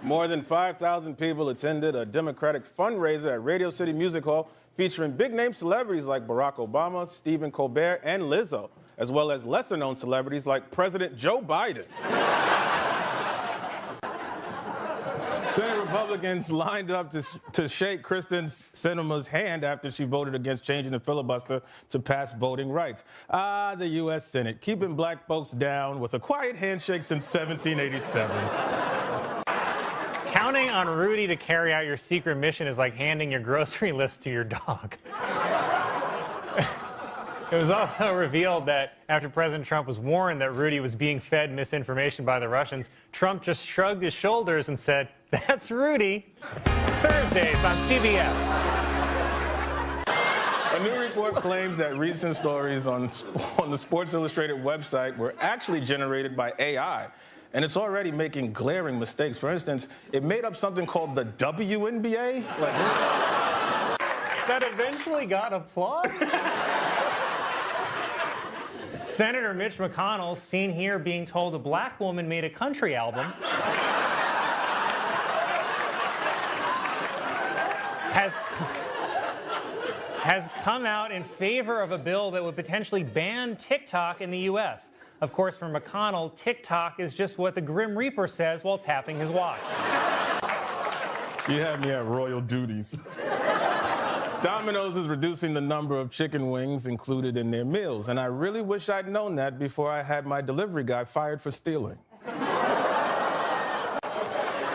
More than 5,000 people attended a Democratic fundraiser at Radio City Music Hall featuring big-name celebrities like Barack Obama, Stephen Colbert, and Lizzo, as well as lesser-known celebrities like President Joe Biden. Senate Republicans lined up to shake Kristen Sinema's hand after she voted against changing the filibuster to pass voting rights. The U.S. Senate, keeping black folks down with a quiet handshake since 1787. Counting on Rudy to carry out your secret mission is like handing your grocery list to your dog. It was also revealed that after President Trump was warned that Rudy was being fed misinformation by the Russians, Trump just shrugged his shoulders and said, "That's Rudy." Thursdays on CBS. A new report claims that recent stories on the Sports Illustrated website were actually generated by AI. And it's already making glaring mistakes. For instance, it made up something called the WNBA. That eventually got applause? Senator Mitch McConnell, seen here being told a black woman made a country album, has come out in favor of a bill that would potentially ban TikTok in the U.S. Of course, for McConnell, TikTok is just what the Grim Reaper says while tapping his watch. You have me at royal duties. Domino's is reducing the number of chicken wings included in their meals, and I really wish I'd known that before I had my delivery guy fired for stealing.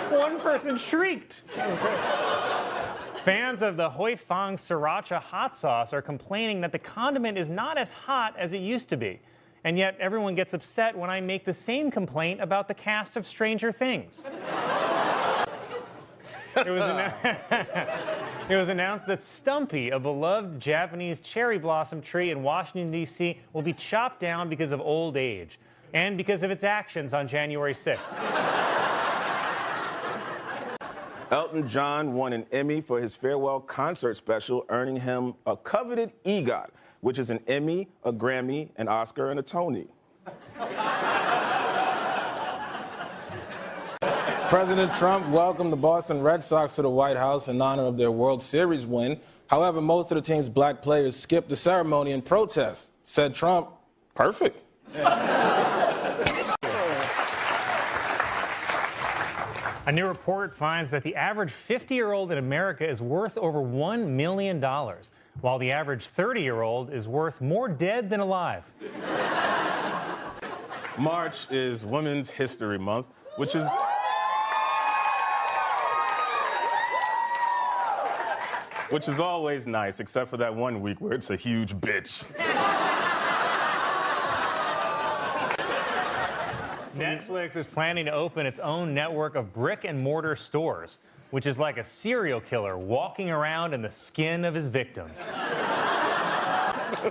One person shrieked. Fans of the Hoi Fong Sriracha hot sauce are complaining that the condiment is not as hot as it used to be. And yet everyone gets upset when I make the same complaint about the cast of Stranger Things. It was announced that Stumpy, a beloved Japanese cherry blossom tree in Washington, D.C., will be chopped down because of old age and because of its actions on January 6th. Elton John won an Emmy for his farewell concert special, earning him a coveted EGOT, which is an Emmy, a Grammy, an Oscar, and a Tony. President Trump welcomed the Boston Red Sox to the White House in honor of their World Series win. However, most of the team's black players skipped the ceremony in protest. Said Trump, perfect. A new report finds that the average 50-year-old in America is worth over $1 million, while the average 30-year-old is worth more dead than alive. March is Women's History Month, which is always nice, except for that one week where it's a huge bitch. Netflix is planning to open its own network of brick-and-mortar stores, which is like a serial killer walking around in the skin of his victim.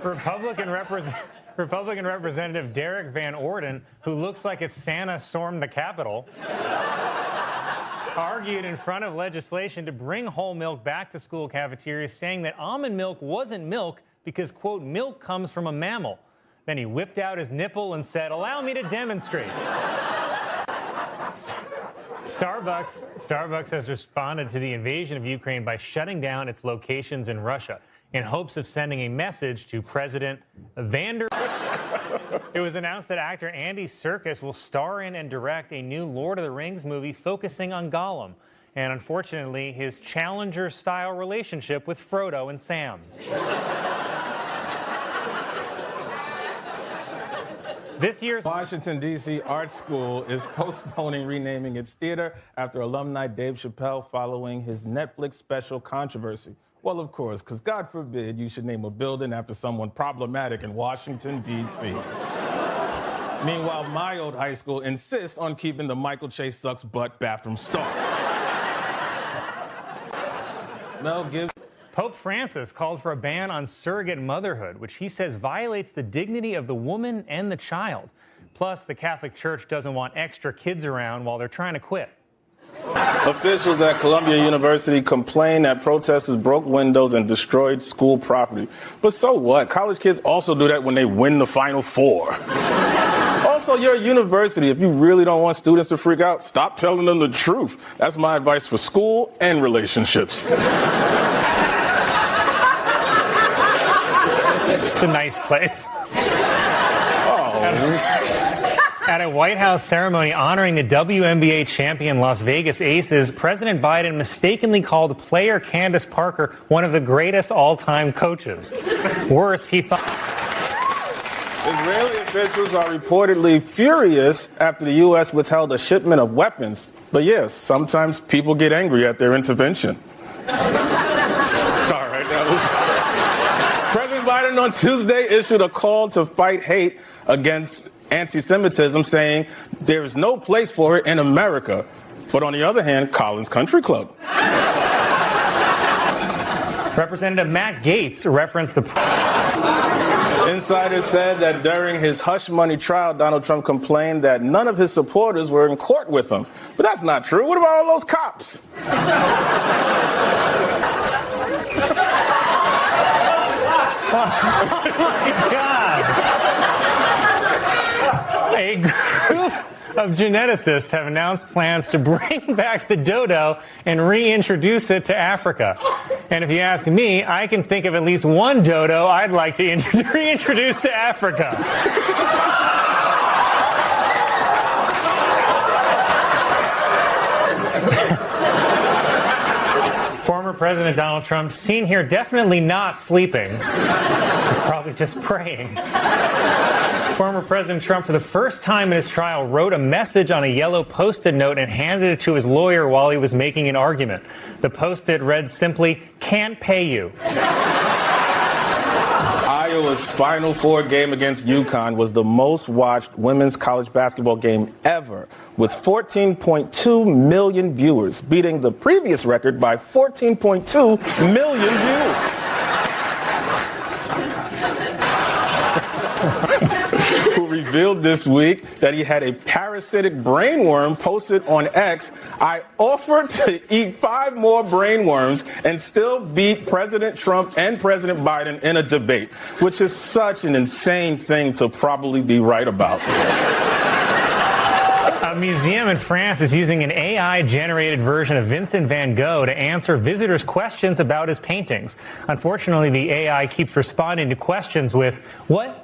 Republican Representative Derek Van Orden, who looks like if Santa stormed the Capitol, argued in front of legislation to bring whole milk back to school cafeterias, saying that almond milk wasn't milk because, quote, milk comes from a mammal. Then he whipped out his nipple and said, "Allow me to demonstrate." Starbucks has responded to the invasion of Ukraine by shutting down its locations in Russia in hopes of sending a message to President Vander. It was announced that actor Andy Serkis will star in and direct a new Lord of the Rings movie focusing on Gollum, and unfortunately, his Challenger-style relationship with Frodo and Sam. This year's Washington, D.C. Art School is postponing renaming its theater after alumni Dave Chappelle following his Netflix special controversy. Well, of course, because God forbid you should name a building after someone problematic in Washington, D.C. Meanwhile, my old high school insists on keeping the Michael Chase Sucks Butt bathroom star. Mel Gibson. Pope Francis called for a ban on surrogate motherhood, which he says violates the dignity of the woman and the child. Plus, the Catholic Church doesn't want extra kids around while they're trying to quit. Officials at Columbia University complained that protesters broke windows and destroyed school property. But so what? College kids also do that when they win the Final Four. Also, Also, you're a university. If you really don't want students to freak out, stop telling them the truth. That's my advice for school and relationships. It's a nice place. At a White House ceremony honoring the WNBA champion Las Vegas Aces, President Biden mistakenly called player Candace Parker one of the greatest all-time coaches. Worse, he thought... Israeli officials are reportedly furious after the U.S. withheld a shipment of weapons. But yes, sometimes people get angry at their intervention. All right, President Biden on Tuesday issued a call to fight hate against anti-Semitism, saying there's no place for it in America. But on the other hand, Colin's Country Club. Representative Matt Gaetz referenced the... Insiders said that during his hush money trial, Donald Trump complained that none of his supporters were in court with him. But that's not true. What about all those cops? Oh, my God. A group of geneticists have announced plans to bring back the dodo and reintroduce it to Africa. And if you ask me, I can think of at least one dodo I'd like to reintroduce to Africa. Former President Donald Trump, seen here definitely not sleeping. He's probably just praying. Former President Trump, for the first time in his trial, wrote a message on a yellow Post-it note and handed it to his lawyer while he was making an argument. The Post-it read simply, "Can't pay you." Iowa's Final Four game against UConn was the most watched women's college basketball game ever, with 14.2 million viewers, beating the previous record by 14.2 million viewers. Who revealed this week that he had a parasitic brainworm, posted on X, "I offered to eat 5 more brainworms and still beat President Trump and President Biden in a debate," which is such an insane thing to probably be right about. A museum in France is using an AI-generated version of Vincent van Gogh to answer visitors' questions about his paintings. Unfortunately, the AI keeps responding to questions with, "What?"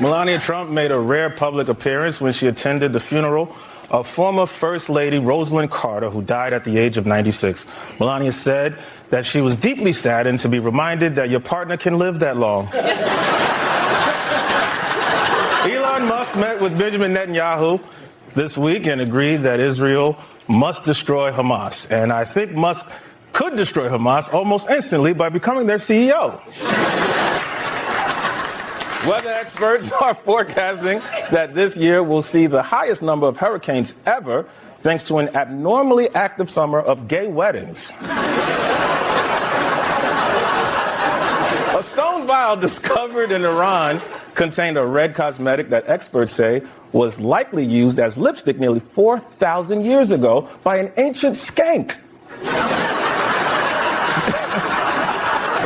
Melania Trump made a rare public appearance when she attended the funeral of former First Lady Rosalind Carter, who died at the age of 96. Melania said that she was deeply saddened to be reminded that your partner can live that long. Elon Musk met with Benjamin Netanyahu this week and agreed that Israel must destroy Hamas. And I think Musk could destroy Hamas almost instantly by becoming their CEO. Weather experts are forecasting that this year will see the highest number of hurricanes ever, thanks to an abnormally active summer of gay weddings. A stone vial discovered in Iran contained a red cosmetic that experts say was likely used as lipstick nearly 4,000 years ago by an ancient skank.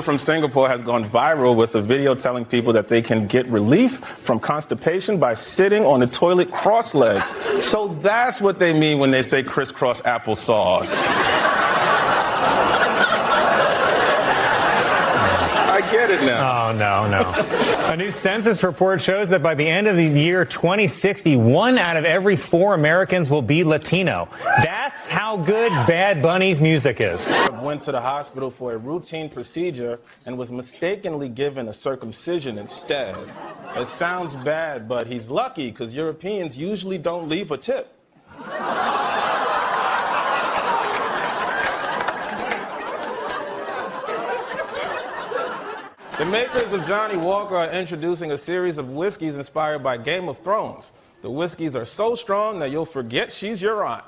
From Singapore has gone viral with a video telling people that they can get relief from constipation by sitting on the toilet cross-legged. So that's what they mean when they say crisscross applesauce. I get it now. Oh, no. A new census report shows that by the end of the year 2060, 1 out of every 4 Americans will be Latino. That's how good Bad Bunny's music is. Went to the hospital for a routine procedure and was mistakenly given a circumcision instead. It sounds bad, but he's lucky because Europeans usually don't leave a tip. The makers of Johnny Walker are introducing a series of whiskeys inspired by Game of Thrones. The whiskeys are so strong that you'll forget she's your aunt.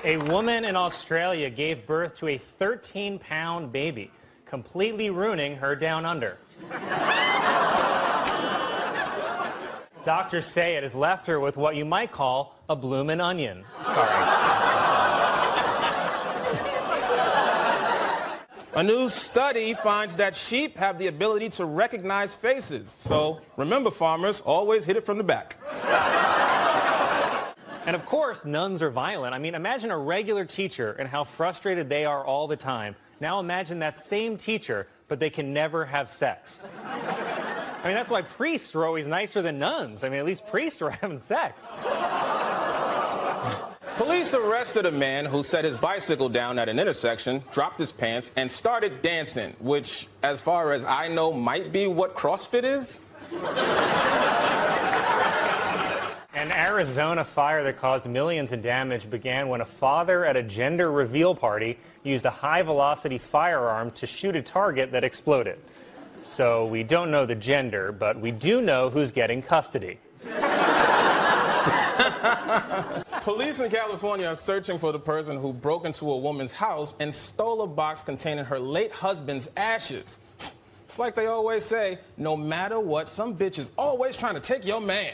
A woman in Australia gave birth to a 13-pound baby, completely ruining her down under. Doctors say it has left her with what you might call a bloomin' onion. Sorry. A new study finds that sheep have the ability to recognize faces. So remember, farmers, always hit it from the back. And of course, nuns are violent. I mean, imagine a regular teacher and how frustrated they are all the time. Now imagine that same teacher, but they can never have sex. I mean, that's why priests are always nicer than nuns. I mean, at least priests are having sex. Police arrested a man who set his bicycle down at an intersection, dropped his pants, and started dancing, which, as far as I know, might be what CrossFit is. An Arizona fire that caused millions in damage began when a father at a gender reveal party used a high-velocity firearm to shoot a target that exploded. So we don't know the gender, but we do know who's getting custody. Police in California are searching for the person who broke into a woman's house and stole a box containing her late husband's ashes. It's like they always say, no matter what, some bitch is always trying to take your man.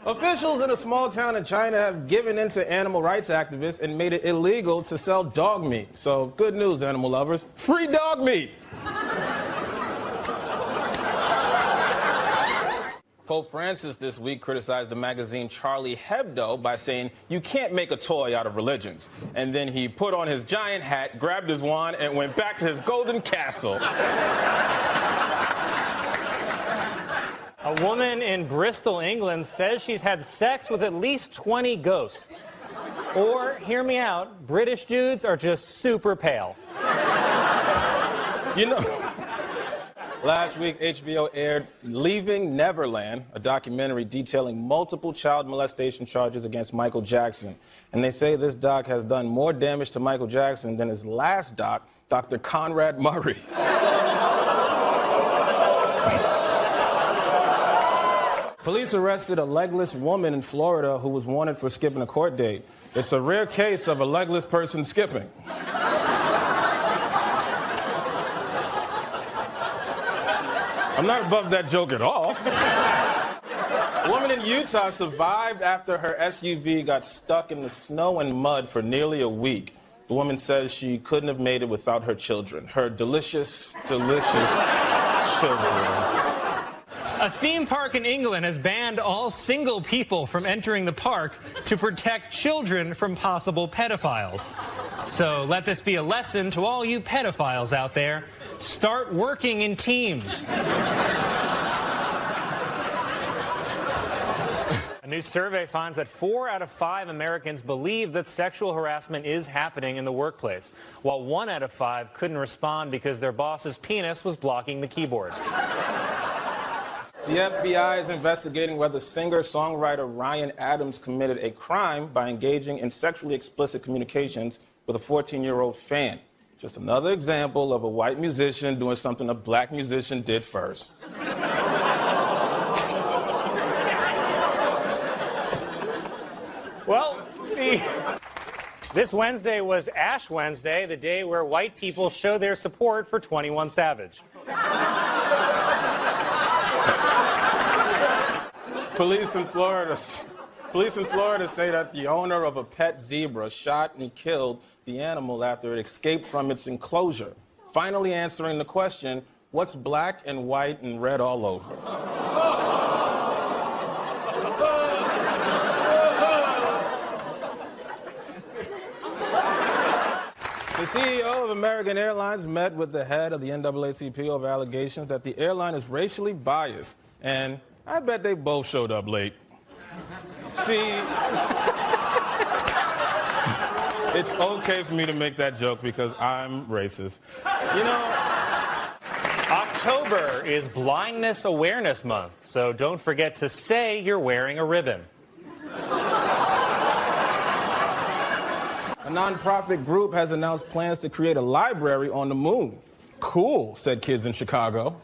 Officials in a small town in China have given in to animal rights activists and made it illegal to sell dog meat. So good news, animal lovers. Free dog meat! Pope Francis this week criticized the magazine Charlie Hebdo by saying, you can't make a toy out of religions. And then he put on his giant hat, grabbed his wand, and went back to his golden castle. A woman in Bristol, England says she's had sex with at least 20 ghosts. Or, hear me out, British dudes are just super pale. You know, last week HBO aired Leaving Neverland, a documentary detailing multiple child molestation charges against Michael Jackson. And they say this doc has done more damage to Michael Jackson than his last doc, Dr. Conrad Murray. Police arrested a legless woman in Florida who was wanted for skipping a court date. It's a rare case of a legless person skipping. I'm not above that joke at all. A woman in Utah survived after her SUV got stuck in the snow and mud for nearly a week. The woman says she couldn't have made it without her children. Her delicious, delicious children. A theme park in England has banned all single people from entering the park to protect children from possible pedophiles. So let this be a lesson to all you pedophiles out there. Start working in teams. A new survey finds that 4 out of 5 Americans believe that sexual harassment is happening in the workplace, while 1 out of 5 couldn't respond because their boss's penis was blocking the keyboard. The FBI is investigating whether singer-songwriter Ryan Adams committed a crime by engaging in sexually explicit communications with a 14-year-old fan. Just another example of a white musician doing something a black musician did first. Well, this Wednesday was Ash Wednesday, the day where white people show their support for 21 Savage. Police in Florida say that the owner of a pet zebra shot and killed the animal after it escaped from its enclosure, finally answering the question, what's black and white and red all over? The CEO of American Airlines met with the head of the NAACP over allegations that the airline is racially biased, and I bet they both showed up late. See, it's okay for me to make that joke because I'm racist. You know, October is Blindness Awareness Month, so don't forget to say you're wearing a ribbon. a nonprofit group has announced plans to create a library on the moon. Cool, said kids in Chicago.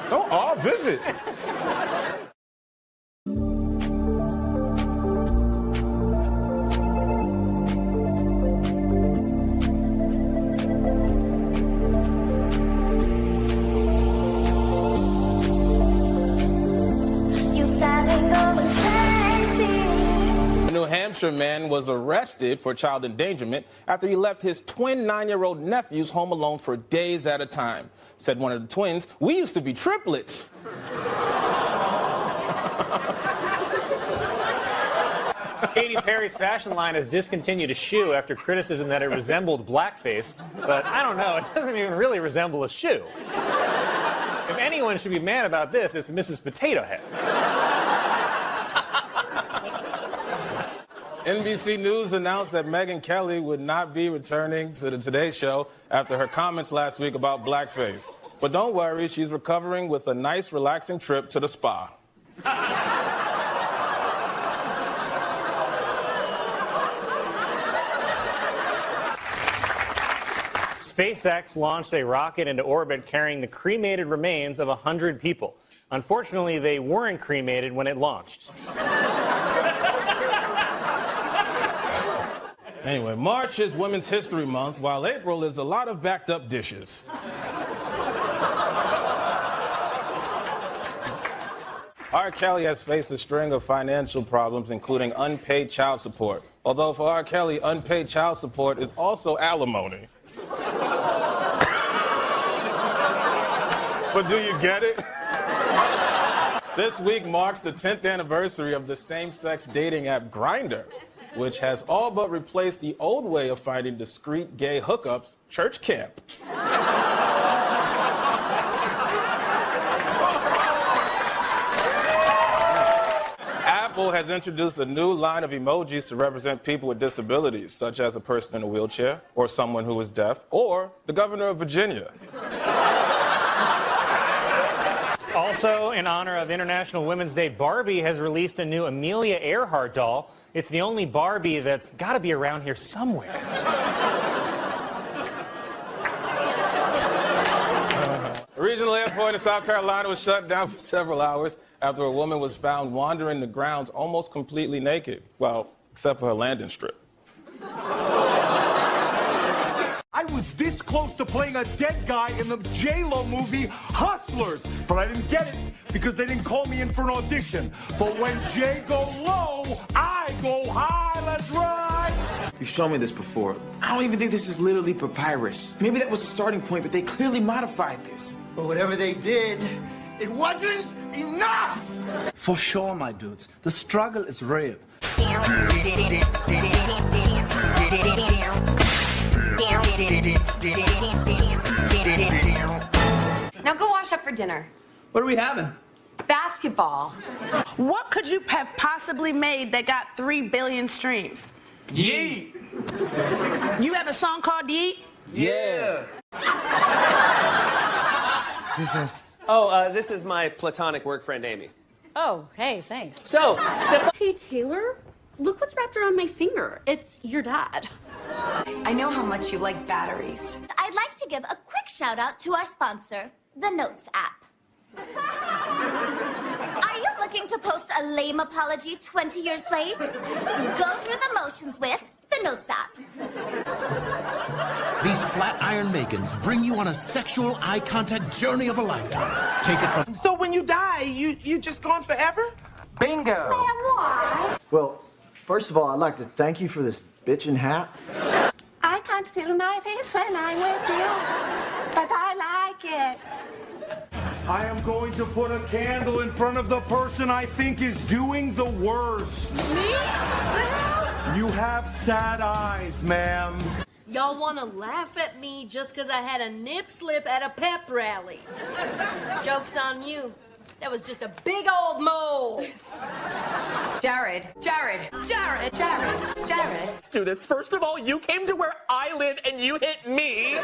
Don't all visit. Hampshire man was arrested for child endangerment after he left his twin 9-year-old nephews home alone for days at a time. Said one of the twins, "We used to be triplets." Katy Perry's fashion line has discontinued a shoe after criticism that it resembled blackface, but I don't know, it doesn't even really resemble a shoe. If anyone should be mad about this, it's Mrs. Potato Head. NBC News announced that Megyn Kelly would not be returning to the Today Show after her comments last week about blackface. But don't worry, she's recovering with a nice, relaxing trip to the spa. SpaceX launched a rocket into orbit carrying the cremated remains of 100 people. Unfortunately, they weren't cremated when it launched. Anyway, March is Women's History Month, while April is a lot of backed up dishes. R. Kelly has faced a string of financial problems, including unpaid child support. Although for R. Kelly, unpaid child support is also alimony. But do you get it? This week marks the 10th anniversary of the same-sex dating app Grindr, which has all but replaced the old way of finding discreet gay hookups, church camp. Apple has introduced a new line of emojis to represent people with disabilities, such as a person in a wheelchair, or someone who is deaf, or the governor of Virginia. Also, in honor of International Women's Day, Barbie has released a new Amelia Earhart doll. It's the only Barbie that's got to be around here somewhere. A regional airport in South Carolina was shut down for several hours after a woman was found wandering the grounds almost completely naked. Well, except for her landing strip. I was this close to playing a dead guy in the J-Lo movie Hustlers, but I didn't get it because they didn't call me in for an audition. But when Jay go low, I go high. Let's ride. You've shown me this before. I don't even think this is literally papyrus. Maybe that was the starting point, but they clearly modified this. But whatever they did, it wasn't enough! For sure, my dudes. The struggle is real. Now go wash up for dinner. What are we having? Basketball. What could you have possibly made that got 3 billion streams? Yeet! You have a song called Yeet? Yeah! This is my platonic work friend, Amy. Oh, hey, thanks. So, Hey, Taylor, look what's wrapped around my finger. It's your dad. I know how much you like batteries. I'd like to give a quick shout out to our sponsor, the Notes app. Are you looking to post a lame apology 20 years late? Go through the motions with the Notes app. These Flatiron Megans bring you on a sexual eye contact journey of a lifetime. Take it from... So when you die, you just gone forever? Bingo! Why? Well, first of all, I'd like to thank you for this bitchin' hat. I can't feel my face when I'm with you, but I like it. I am going to put a candle in front of the person I think is doing the worst. Me? You have sad eyes, ma'am. Y'all want to laugh at me just because I had a nip slip at a pep rally. Joke's on you. That was just a big old mole. Jared. let's do this. First of all, you came to where I live and you hit me.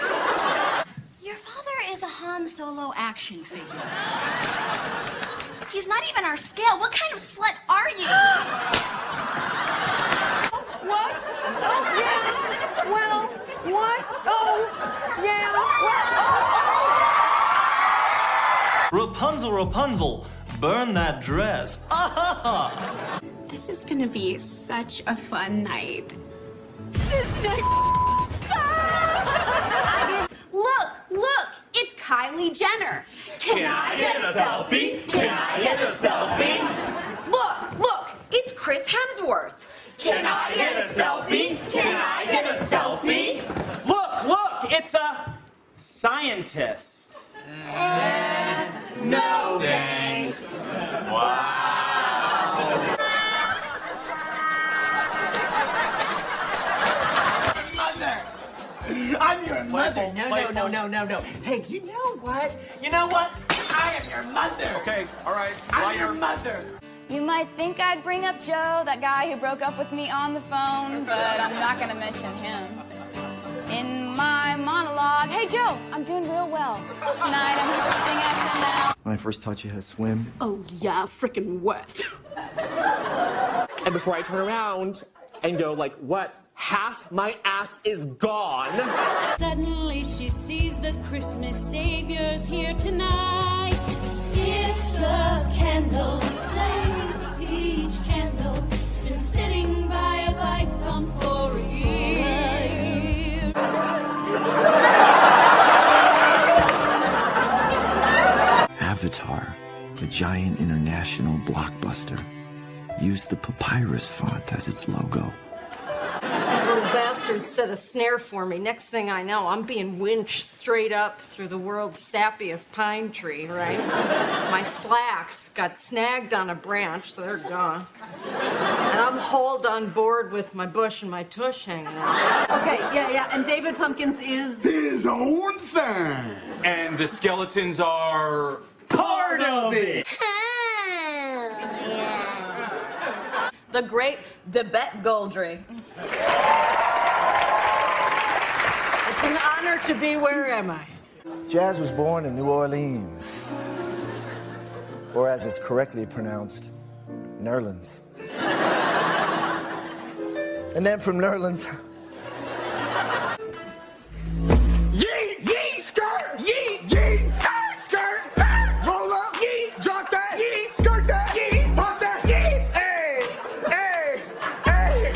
Your father is a Han Solo action figure. He's not even our scale. What kind of slut are you? What? Oh, yeah. Well, what? Oh, yeah. Rapunzel, Rapunzel, burn that dress. Ah! This is gonna be such a fun night. Look, it's Kylie Jenner. Can I get a selfie? Can I get a selfie? Look, it's Chris Hemsworth. Can I get a selfie? Can I get a selfie? Look, it's a scientist. No thanks. Wow. Mother! I'm your mother. No. Hey, you know what? I am your mother. Okay, all right. I'm your mother. You might think I'd bring up Joe, that guy who broke up with me on the phone, but I'm not gonna mention him. In my monologue, hey Joe, I'm doing real well. Tonight I'm hosting SNL. When I first taught you how to swim. Oh, yeah, frickin' wet. And before I turn around and go like, what? Half my ass is gone. Suddenly she sees the Christmas Savior's here tonight. It's a candle, flame, peach candle. It's been sitting by a bike pump for a year. Avatar, the giant international blockbuster, used the papyrus font as its logo. Little bastard set a snare for me. Next thing I know, I'm being winched straight up through the world's sappiest pine tree, right? My slacks got snagged on a branch, so they're gone. And I'm hauled on board with my bush and my tush hanging out. Okay, yeah, and David Pumpkins is... His own thing. And the skeletons are part of it. The great Debet Goldry. It's an honor to be where am I? Jazz was born in New Orleans, or as it's correctly pronounced, Nerlens. And then from Nerlens... Yeet, yeet, skirt, yeet, yeet, skirt, skirt, skirt. Roll up, yeet, drop that, yeet, skirt that, yeet, pop that, yeet. Hey, hey, hey,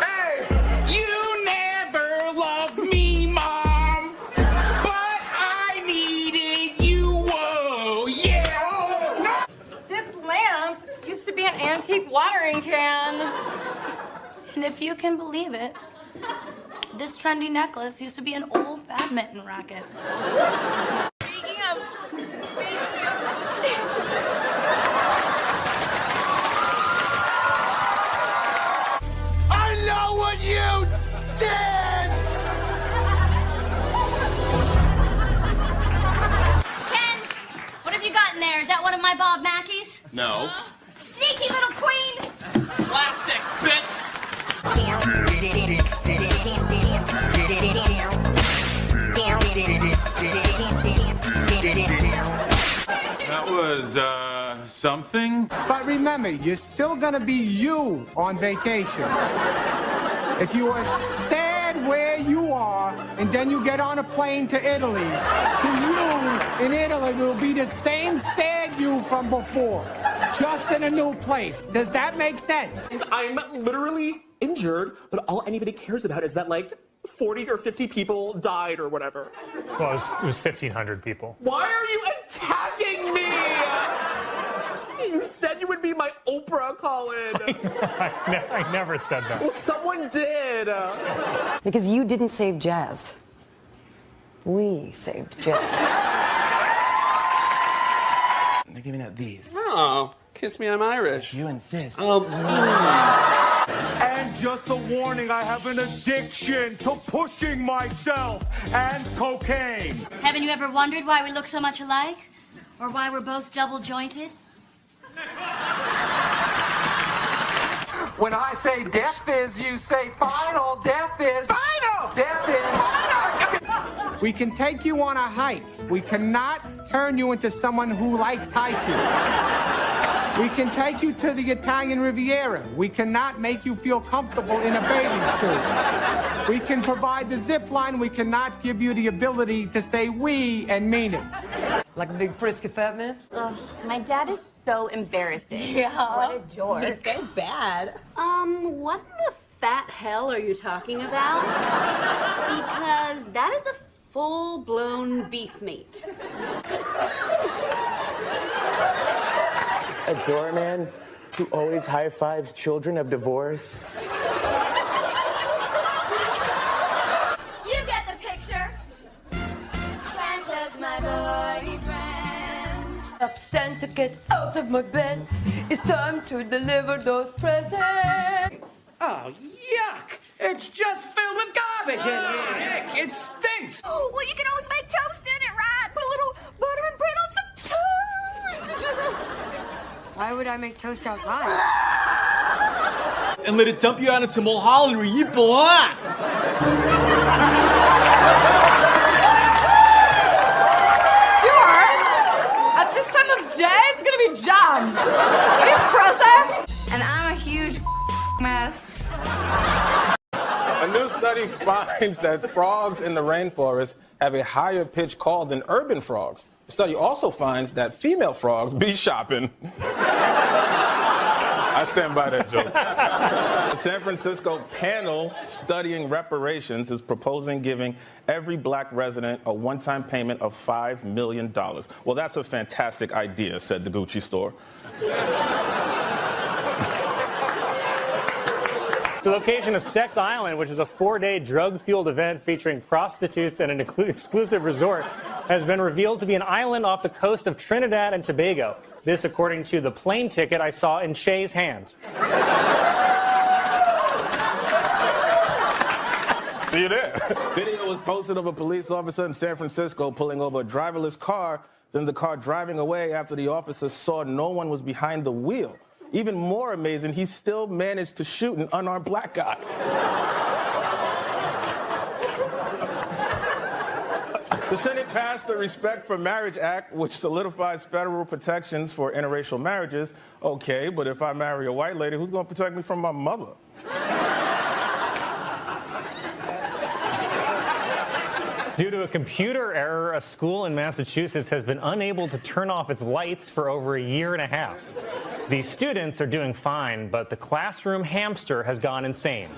hey. You never loved me, Mom, but I needed you. Whoa, yeah. Oh, no. This lamp used to be an antique watering can. And if you can believe it, this trendy necklace used to be an old badminton racket. Speaking of... I know what you did. Ken, what have you got in there? Is that one of my Bob Mackies? No. Sneaky little queen! Plastic, bitch! That was, something? But remember, you're still gonna be you on vacation. If you are sad where you are, and then you get on a plane to Italy, to you in Italy will be the same sad you from before, just in a new place. Does that make sense? I'm literally injured, but all anybody cares about is that, like, 40 or 50 people died or whatever. Well, it was 1,500 people. Why are you attacking me? You said you would be my Oprah, Colin. I never said that. Well, someone did. Because you didn't save jazz. We saved jazz. They're giving out these. Oh, kiss me, I'm Irish. You insist. And just a warning, I have an addiction to pushing myself and cocaine. Haven't you ever wondered why we look so much alike? Or why we're both double jointed? When I say death is, you say final. Death is final. Death is final. We can take you on a hike. We cannot turn you into someone who likes hiking. We can take you to the Italian Riviera. We cannot make you feel comfortable in a bathing suit. We can provide the zip line. We cannot give you the ability to say we and mean it. Like a big frisky fat man? Ugh, my dad is so embarrassing. Yeah. What a dork. He's so bad. What the fat hell are you talking about? Because that is a full-blown beef meat. A doorman who always high-fives children of divorce. Up Santa, get out of my bed. It's time to deliver those presents. Oh, yuck! It's just filled with garbage in here. Heck, it stinks. Oh, well, you can always make toast in it, right? Put a little butter and bread on some toast. Why would I make toast outside? And let it dump you out into Mulholland where you belong. Stuart, at this time of day, it's gonna be jammed. Are you crazy? And I'm a huge mess. A new study finds that frogs in the rainforest have a higher pitch call than urban frogs. The study also finds that female frogs be shopping. I stand by that joke. The San Francisco panel studying reparations is proposing giving every black resident a one-time payment of $5 million. Well, that's a fantastic idea, said the Gucci store. The location of Sex Island, which is a 4-day drug-fueled event featuring prostitutes and an exclusive resort, has been revealed to be an island off the coast of Trinidad and Tobago. This, according to the plane ticket I saw in Shay's hand. See you there. Video was posted of a police officer in San Francisco pulling over a driverless car, then the car driving away after the officer saw no one was behind the wheel. Even more amazing, he still managed to shoot an unarmed black guy. The Senate passed the Respect for Marriage Act, which solidifies federal protections for interracial marriages. Okay, but if I marry a white lady, who's going to protect me from my mother? Due to a computer error, a school in Massachusetts has been unable to turn off its lights for over a year and a half. The students are doing fine, but the classroom hamster has gone insane.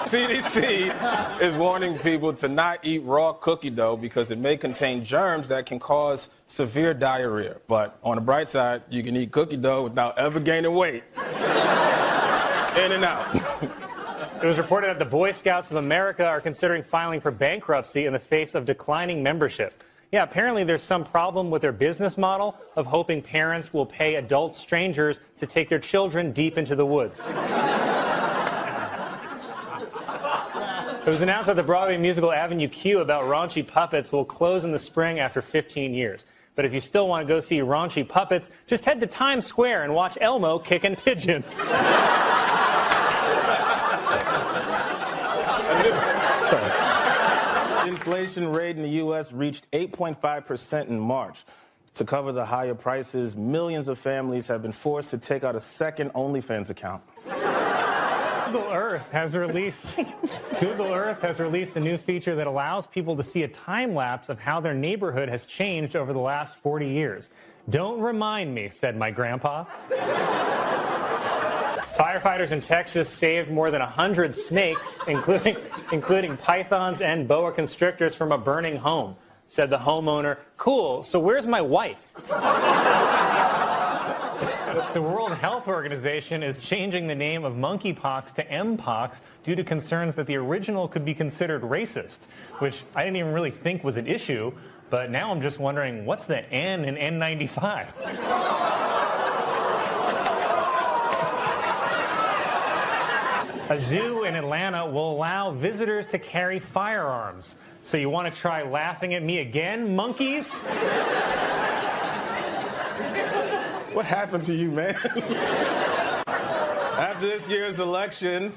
CDC is warning people to not eat raw cookie dough because it may contain germs that can cause severe diarrhea. But on the bright side, you can eat cookie dough without ever gaining weight. In and out. It was reported that the Boy Scouts of America are considering filing for bankruptcy in the face of declining membership. Yeah, apparently there's some problem with their business model of hoping parents will pay adult strangers to take their children deep into the woods. It was announced that the Broadway musical Avenue Q about raunchy puppets will close in the spring after 15 years. But if you still want to go see raunchy puppets, just head to Times Square and watch Elmo kicking pigeon. The inflation rate in the U.S. reached 8.5% in March. To cover the higher prices, millions of families have been forced to take out a second OnlyFans account. Google Earth has released a new feature that allows people to see a time lapse of how their neighborhood has changed over the last 40 years. Don't remind me, said my grandpa. Firefighters in Texas saved more than 100 snakes, including pythons and boa constrictors from a burning home, said the homeowner. Cool, so where's my wife? The World Health Organization is changing the name of monkeypox to Mpox due to concerns that the original could be considered racist, which I didn't even really think was an issue, but now I'm just wondering, what's the N in N95? A zoo in Atlanta will allow visitors to carry firearms. So you want to try laughing at me again, monkeys? What happened to you, man? After this year's election,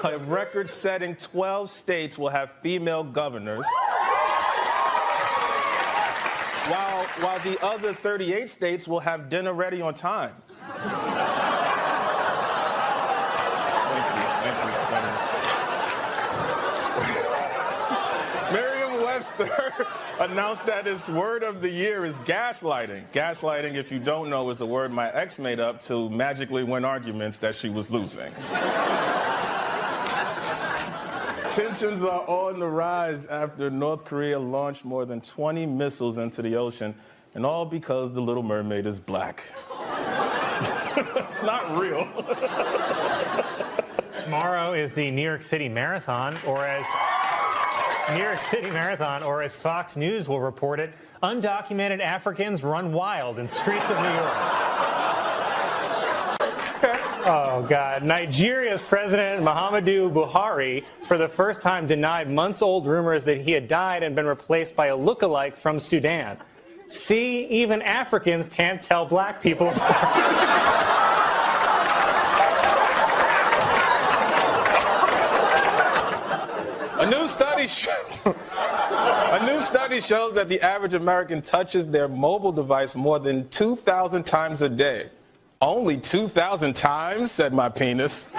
a record-setting 12 states will have female governors, while the other 38 states will have dinner ready on time. Merriam-Webster announced that its word of the year is gaslighting. Gaslighting, if you don't know, is a word my ex made up to magically win arguments that she was losing. Tensions are on the rise after North Korea launched more than 20 missiles into the ocean, and all because the Little Mermaid is black. It's not real. Tomorrow is the New York City Marathon, or as New York City Marathon, or as Fox News will report it, undocumented Africans run wild in streets of New York. Oh, God. Nigeria's President Muhammadu Buhari, for the first time, denied months-old rumors that he had died and been replaced by a look-alike from Sudan. See, even Africans can't tell black people apart. A new study shows that the average American touches their mobile device more than 2,000 times a day. Only 2,000 times, said my penis.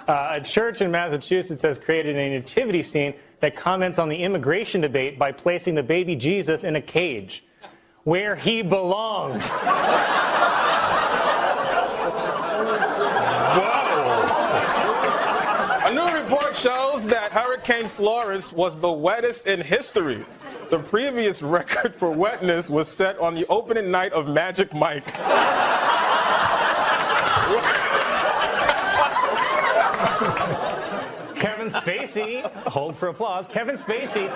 A church in Massachusetts has created a nativity scene that comments on the immigration debate by placing the baby Jesus in a cage, where he belongs. A new report shows that Hurricane Florence was the wettest in history. The previous record for wetness was set on the opening night of Magic Mike. Kevin Spacey, hold for applause, Kevin Spacey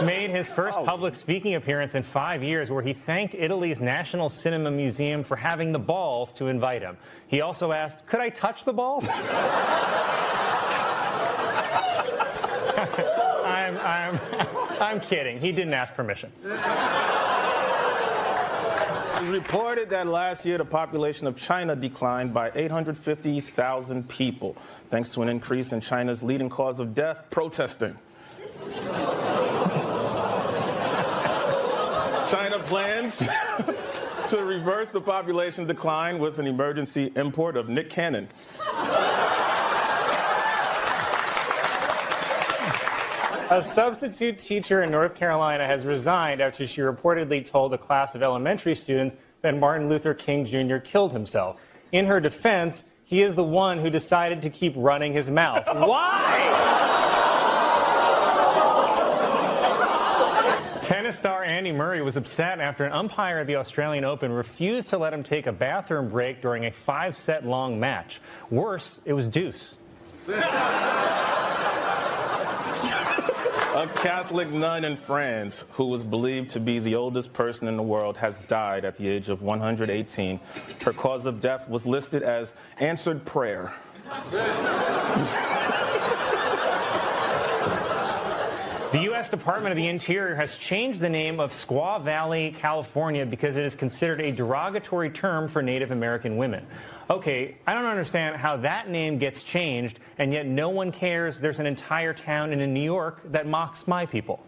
made his first public speaking appearance in 5 years, where he thanked Italy's National Cinema Museum for having the balls to invite him. He also asked, "Could I touch the balls?" I'm kidding. He didn't ask permission. It was reported that last year the population of China declined by 850,000 people, thanks to an increase in China's leading cause of death, protesting. China plans to reverse the population decline with an emergency import of Nick Cannon. A substitute teacher in North Carolina has resigned after she reportedly told a class of elementary students that Martin Luther King Jr. killed himself. In her defense, he is the one who decided to keep running his mouth. Why? Tennis star Andy Murray was upset after an umpire at the Australian Open refused to let him take a bathroom break during a 5-set long match. Worse, it was deuce. A Catholic nun in France, who was believed to be the oldest person in the world, has died at the age of 118. Her cause of death was listed as answered prayer. The U.S. Department of the Interior has changed the name of Squaw Valley, California, because it is considered a derogatory term for Native American women. Okay, I don't understand how that name gets changed, and yet no one cares there's an entire town in New York that mocks my people.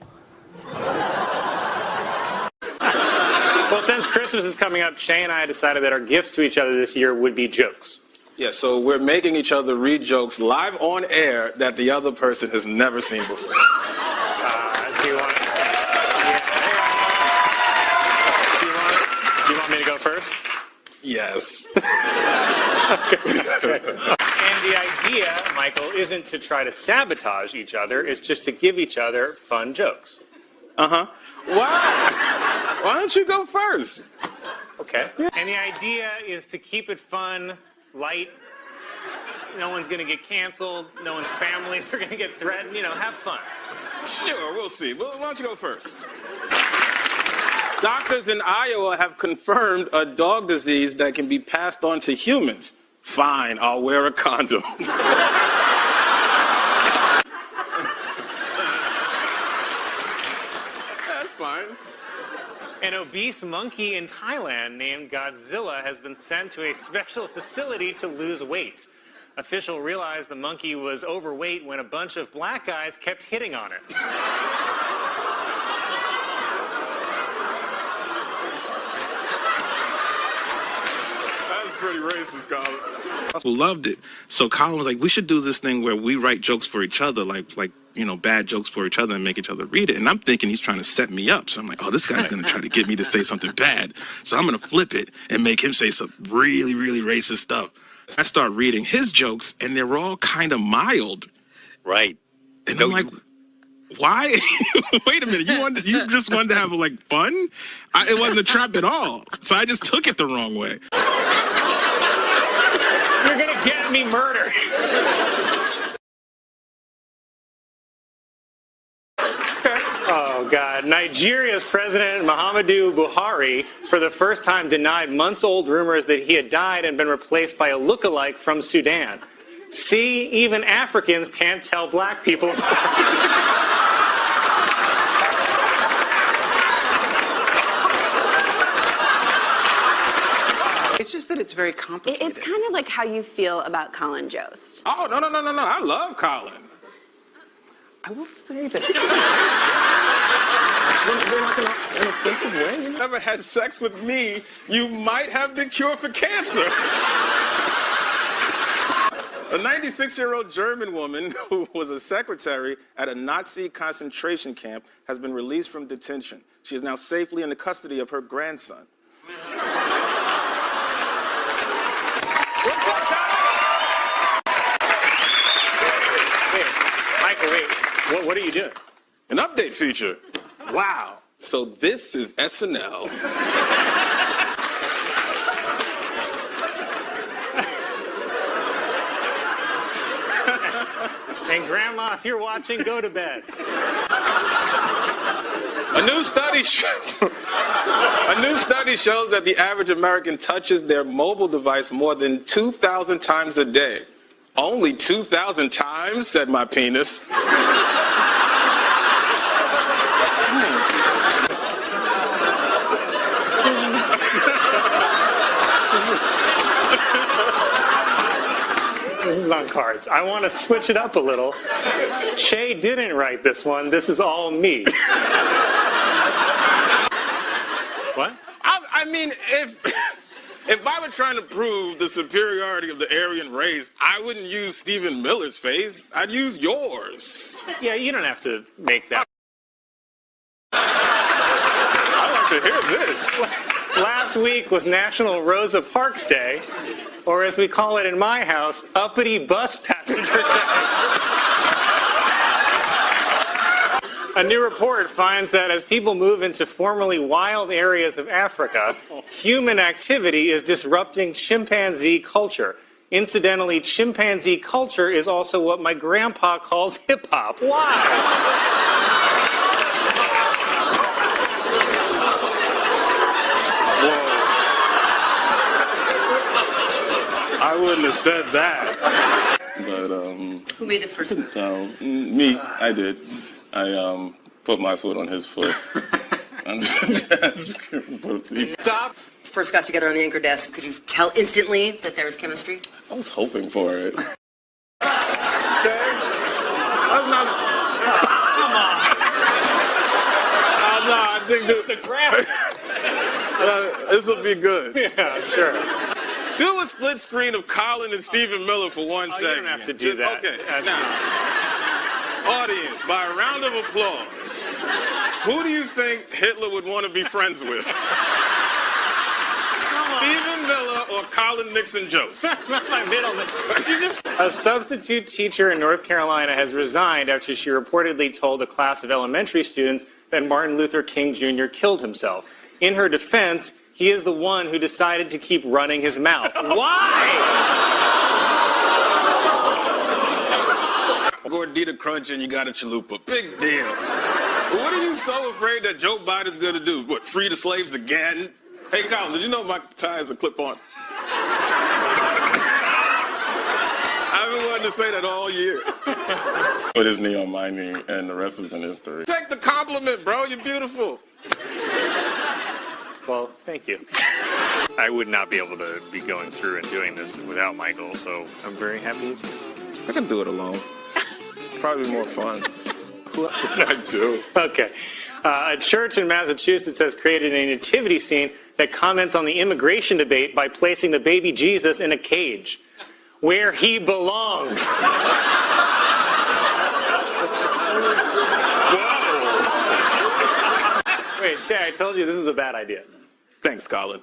Well, since Christmas is coming up, Shay and I decided that our gifts to each other this year would be jokes. Yeah, so we're making each other read jokes live on air that the other person has never seen before. Do you want me to go first? Yes. Okay. And the idea, Michael, isn't to try to sabotage each other. It's just to give each other fun jokes. Uh-huh. Why? Why don't you go first? Okay. And the idea is to keep it fun, light. No one's going to get canceled. No one's families are going to get threatened. You know, have fun. Sure, we'll see. Well, why don't you go first? Doctors in Iowa have confirmed a dog disease that can be passed on to humans. Fine, I'll wear a condom. That's fine. An obese monkey in Thailand named Godzilla has been sent to a special facility to lose weight. Officials realized the monkey was overweight when a bunch of black guys kept hitting on it. That's pretty racist, Colin. Loved it. So Colin was like, we should do this thing where we write jokes for each other, like bad jokes for each other and make each other read it. And I'm thinking he's trying to set me up. So I'm like, oh, this guy's going to try to get me to say something bad. So I'm going to flip it and make him say some really, really racist stuff. I start reading his jokes, and they were all kind of mild. Right. And I'm like, why? Wait a minute. You just wanted to have, fun? It wasn't a trap at all. So I just took it the wrong way. You're going to get me murdered. Oh, God. Nigeria's President Muhammadu Buhari, for the first time, denied months-old rumors that he had died and been replaced by a look-alike from Sudan. See, even Africans can't tell black people apart. It's just that it's very complicated. It's kind of like how you feel about Colin Jost. Oh, no. I love Colin. I will say that. In a offensive way, you never had sex with me, you might have the cure for cancer. A 96-year-old German woman who was a secretary at a Nazi concentration camp has been released from detention. She is now safely in the custody of her grandson. What's up, Michael, wait. What are you doing? An update feature. Wow. So this is SNL. And Grandma, if you're watching, go to bed. A new study shows that the average American touches their mobile device more than 2,000 times a day. Only 2,000 times, said my penis. This is on cards. I want to switch it up a little. Che didn't write this one. This is all me. What? I mean, if I were trying to prove the superiority of the Aryan race, I wouldn't use Stephen Miller's face. I'd use yours. Yeah, you don't have to make that. I like to hear this. Last week was National Rosa Parks Day, or as we call it in my house, Uppity Bus Passenger Day. A new report finds that as people move into formerly wild areas of Africa, human activity is disrupting chimpanzee culture. Incidentally, chimpanzee culture is also what my grandpa calls hip-hop. Why? I wouldn't have said that. But, Who made the first move? Me. I did. I put my foot on his foot. Stop. First got together on the anchor desk. Could you tell instantly that there was chemistry? I was hoping for it. Come on. No, I think this will be good. Yeah, sure. Do a split screen of Colin and Stephen Miller for 1 second. You don't have to do that. Okay. Now, audience, by a round of applause, who do you think Hitler would want to be friends with? Stephen Miller or Colin Nixon Jost? That's not my middle name. A substitute teacher in North Carolina has resigned after she reportedly told a class of elementary students that Martin Luther King Jr. killed himself. In her defense, he is the one who decided to keep running his mouth. Why? Gordita Crunch and you got a chalupa. Big deal. What are you so afraid that Joe Biden's going to do? What, free the slaves again? Hey, Colin, did you know my tie is a clip-on? I've been wanting to say that all year. Put his knee on my knee, and the rest has been history. Take the compliment, bro. You're beautiful. Well, thank you. I would not be able to be going through and doing this without Michael, so I'm very happy he's here. I can do it alone. Probably more fun. I do. Okay. A church in Massachusetts has created a nativity scene that comments on the immigration debate by placing the baby Jesus in a cage, where he belongs. Wait, Shay, I told you this is a bad idea. Thanks, Colin.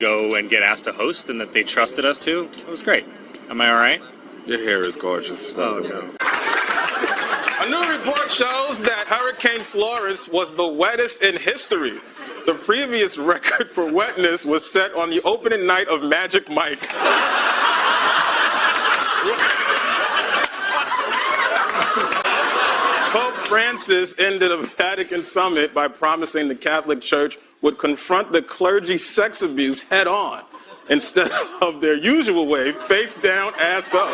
Go and get asked to host and that they trusted us to. It was great. Am I all right? Your hair is gorgeous. Oh, no. A new report shows that Hurricane Florence was the wettest in history. The previous record for wetness was set on the opening night of Magic Mike. Pope Francis ended a Vatican summit by promising the Catholic Church would confront the clergy sex abuse head on instead of their usual way, face down, ass up.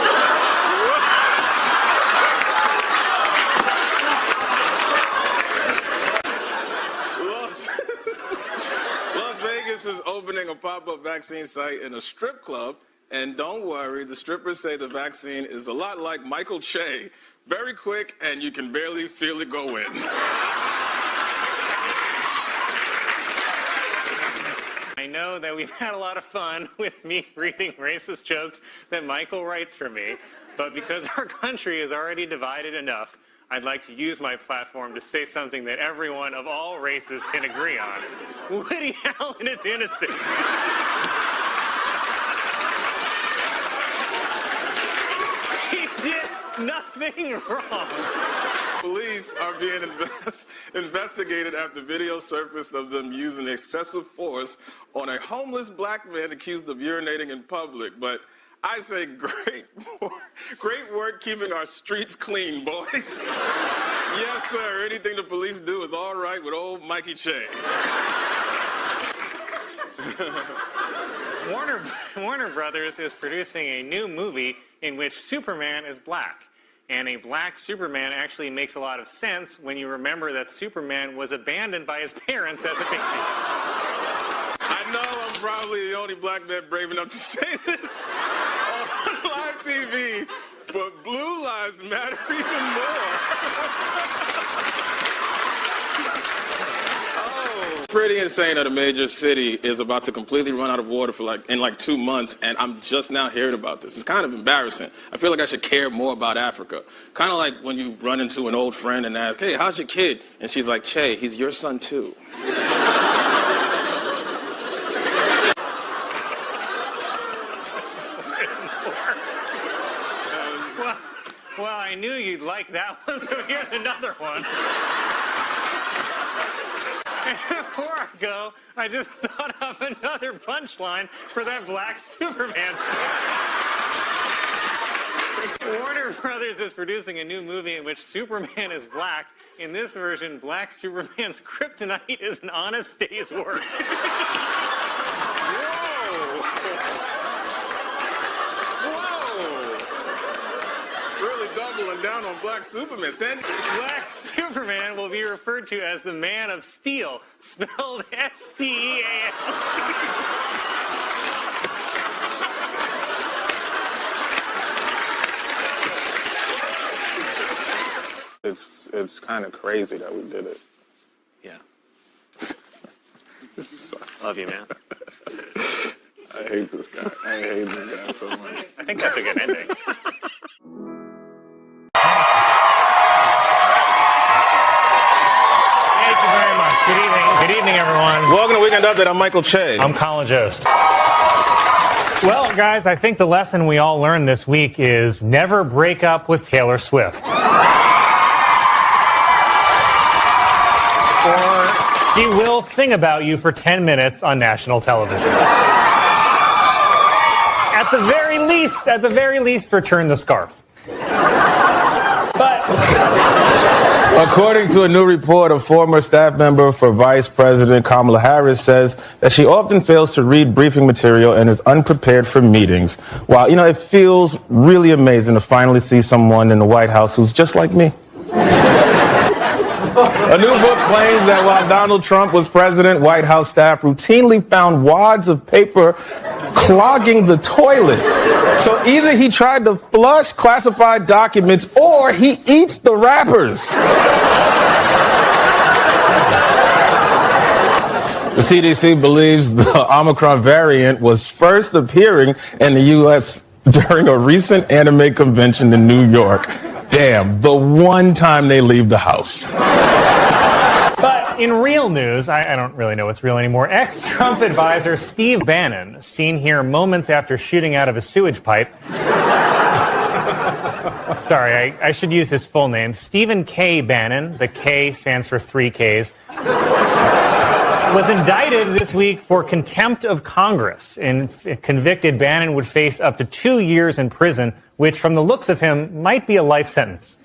Las Vegas is opening a pop-up vaccine site in a strip club. And don't worry, the strippers say the vaccine is a lot like Michael Che. Very quick, and you can barely feel it go in. I know that we've had a lot of fun with me reading racist jokes that Michael writes for me, but because our country is already divided enough, I'd like to use my platform to say something that everyone of all races can agree on. Woody Allen is innocent. He did nothing wrong. Police are being investigated after video surfaced of them using excessive force on a homeless black man accused of urinating in public. But I say great work keeping our streets clean, boys. Yes, sir. Anything the police do is all right with old Mikey Che. Warner Brothers is producing a new movie in which Superman is black. And a black Superman actually makes a lot of sense when you remember that Superman was abandoned by his parents as a baby. I know I'm probably the only black man brave enough to say this on live TV, but blue lives matter even more. Pretty insane that a major city is about to completely run out of water for in 2 months, and I'm just now hearing about this. It's kind of embarrassing. I feel like I should care more about Africa. Kind of like when you run into an old friend and ask, "Hey, how's your kid?" And she's like, "Che, he's your son too." Well, I knew you'd like that one, so here's another one. And before I go, I just thought of another punchline for that black Superman story. Warner Brothers is producing a new movie in which Superman is black. In this version, black Superman's kryptonite is an honest day's work. Really doubling down on black Superman. Black Superman will be referred to as the Man of Steel, spelled S-T-E-A-L. It's kind of crazy that we did it. Yeah. This sucks. Love you, man. I hate this guy. I hate this guy so much. I think that's a good ending. Thank you very much. Good evening. Good evening, everyone. Welcome to Weekend Update. I'm Michael Che. I'm Colin Jost. Well, guys, I think the lesson we all learned this week is never break up with Taylor Swift. Or she will sing about you for 10 minutes on national television. At the very least, return the scarf. But according to a new report, a former staff member for Vice President Kamala Harris says that she often fails to read briefing material and is unprepared for meetings. Wow, it feels really amazing to finally see someone in the White House who's just like me. A new book claims that while Donald Trump was president, White House staff routinely found wads of paper clogging the toilet. So either he tried to flush classified documents or he eats the wrappers. The CDC believes the Omicron variant was first appearing in the U.S. during a recent anime convention in New York. damn, the one time they leave the house. But in real news, I don't really know what's real anymore. Ex-Trump advisor Steve Bannon, seen here moments after shooting out of a sewage pipe. Sorry, I should use his full name. Stephen K. Bannon, the K stands for 3 Ks, was indicted this week for contempt of Congress. And convicted, Bannon would face up to 2 years in prison, which from the looks of him might be a life sentence.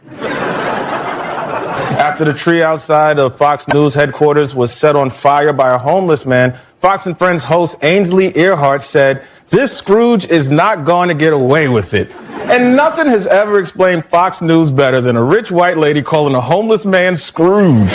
After the tree outside of Fox News headquarters was set on fire by a homeless man, Fox and Friends host Ainsley Earhart said, "This Scrooge is not going to get away with it." And nothing has ever explained Fox News better than a rich white lady calling a homeless man Scrooge.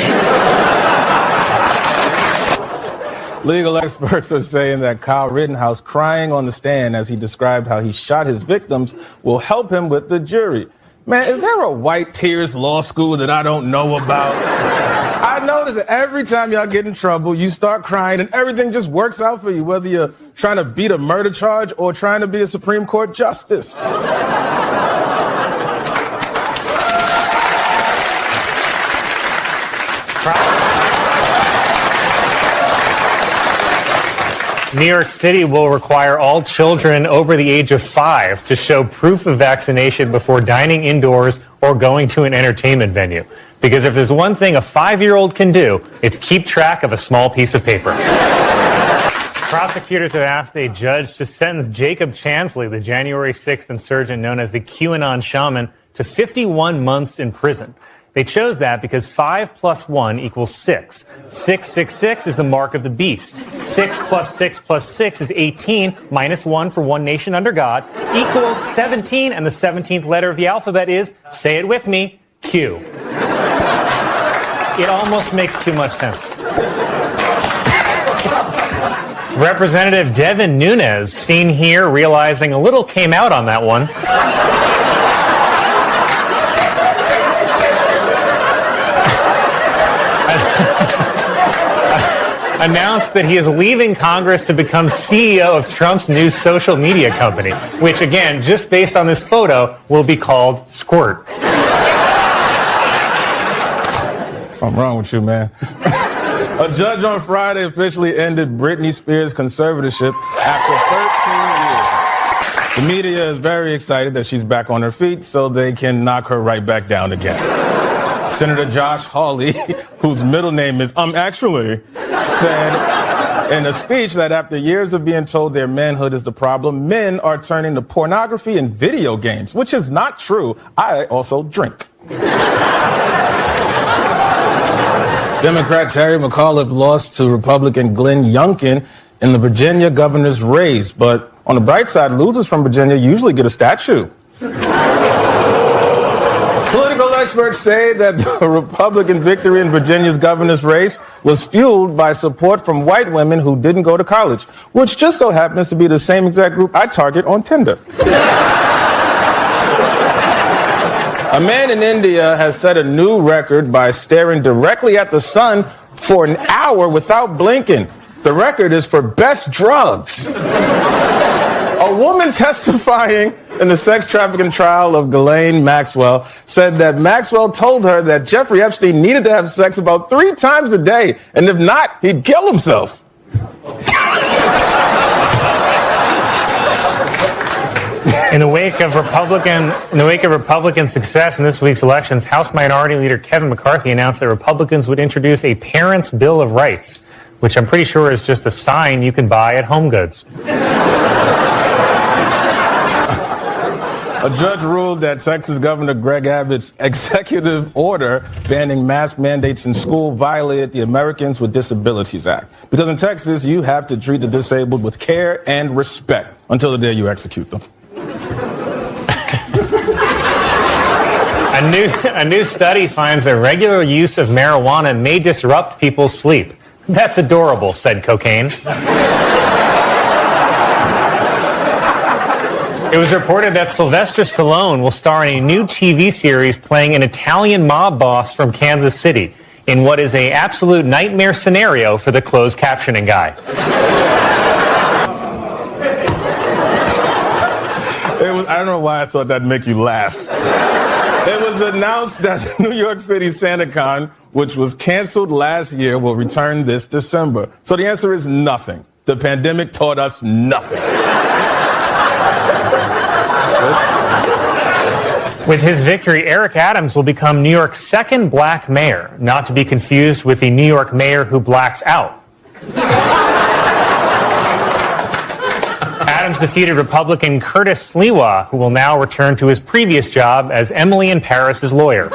Legal experts are saying that Kyle Rittenhouse crying on the stand as he described how he shot his victims will help him with the jury. Man, is there a white tears law school that I don't know about? I notice that every time y'all get in trouble, you start crying and everything just works out for you, whether you're trying to beat a murder charge or trying to be a Supreme Court justice. New York City will require all children over the age of 5 to show proof of vaccination before dining indoors or going to an entertainment venue. Because if there's one thing a 5-year-old can do, it's keep track of a small piece of paper. Prosecutors have asked a judge to sentence Jacob Chansley, the January 6th insurgent known as the QAnon shaman, to 51 months in prison. They chose that because 5 + 1 = 6. 666 is the mark of the beast. 6 + 6 + 6 is 18, minus 1 for one nation under God, equals 17, and the 17th letter of the alphabet is, say it with me, Q. It almost makes too much sense. Representative Devin Nunes, seen here realizing a little came out on that one. Announced that he is leaving Congress to become CEO of Trump's new social media company, which, again, just based on this photo, will be called Squirt. Something wrong with you, man. A judge on Friday officially ended Britney Spears' conservatorship after 13 years. The media is very excited that she's back on her feet so they can knock her right back down again. Senator Josh Hawley, whose middle name is actually, said in a speech that after years of being told their manhood is the problem, men are turning to pornography and video games, which is not true. I also drink. Democrat Terry McAuliffe lost to Republican Glenn Youngkin in the Virginia governor's race, but on the bright side, losers from Virginia usually get a statue. Political experts say that the Republican victory in Virginia's governor's race was fueled by support from white women who didn't go to college, which just so happens to be the same exact group I target on Tinder. A man in India has set a new record by staring directly at the sun for an hour without blinking. The record is for best drugs. A woman testifying in the sex trafficking trial of Ghislaine Maxwell said that Maxwell told her that Jeffrey Epstein needed to have sex about 3 times a day, and if not, he'd kill himself. In the wake of Republican success in this week's elections, House Minority Leader Kevin McCarthy announced that Republicans would introduce a Parents' Bill of Rights, which I'm pretty sure is just a sign you can buy at Home Goods. A judge ruled that Texas Governor Greg Abbott's executive order banning mask mandates in school violated the Americans with Disabilities Act. Because in Texas, you have to treat the disabled with care and respect until the day you execute them. A new study finds that regular use of marijuana may disrupt people's sleep. That's adorable, said cocaine. It was reported that Sylvester Stallone will star in a new TV series playing an Italian mob boss from Kansas City in what is an absolute nightmare scenario for the closed captioning guy. I don't know why I thought that'd make you laugh. It was announced that New York City SantaCon, which was canceled last year, will return this December. So the answer is nothing. The pandemic taught us nothing. With his victory, Eric Adams will become New York's second black mayor, not to be confused with the New York mayor who blacks out. Adams defeated Republican Curtis Sliwa, who will now return to his previous job as Emily in Paris's lawyer.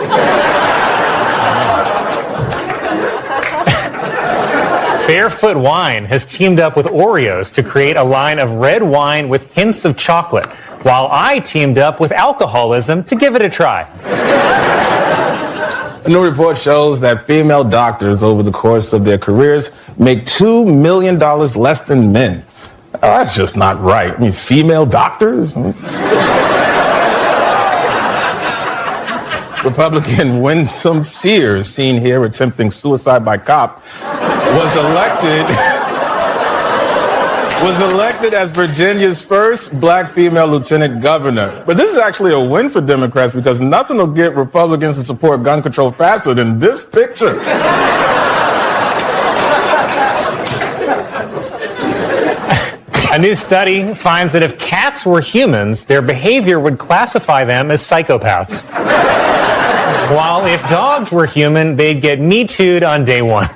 Barefoot Wine has teamed up with Oreos to create a line of red wine with hints of chocolate, while I teamed up with alcoholism to give it a try. A new report shows that female doctors over the course of their careers make $2 million less than men. Oh, that's just not right. I mean, female doctors? Republican Winsome Sears, seen here attempting suicide by cop, was elected as Virginia's first black female lieutenant governor. But this is actually a win for Democrats because nothing will get Republicans to support gun control faster than this picture. A new study finds that if cats were humans, their behavior would classify them as psychopaths. While if dogs were human, they'd get Me Too'd on day one.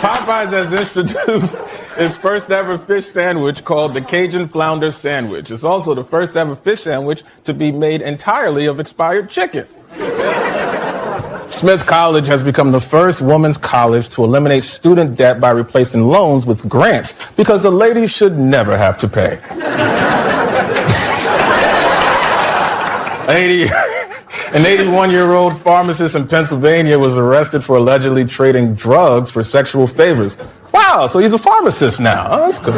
Popeyes has introduced its first ever fish sandwich called the Cajun Flounder Sandwich. It's also the first ever fish sandwich to be made entirely of expired chicken. Smith College has become the first women's college to eliminate student debt by replacing loans with grants because the ladies should never have to pay. An 81-year-old pharmacist in Pennsylvania was arrested for allegedly trading drugs for sexual favors. Wow, so he's a pharmacist now. Oh, that's good.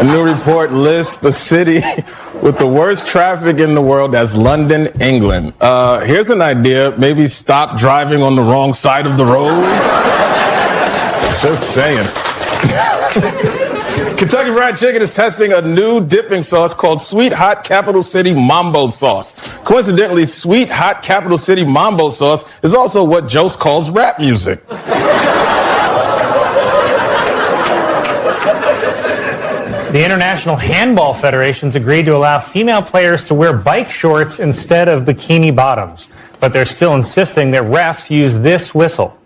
A new report lists the city with the worst traffic in the world as London, England. Here's an idea. Maybe stop driving on the wrong side of the road. Just saying. Kentucky Fried Chicken is testing a new dipping sauce called Sweet Hot Capital City Mambo Sauce. Coincidentally, Sweet Hot Capital City Mambo Sauce is also what Jost calls rap music. The International Handball Federation's agreed to allow female players to wear bike shorts instead of bikini bottoms, but they're still insisting that refs use this whistle.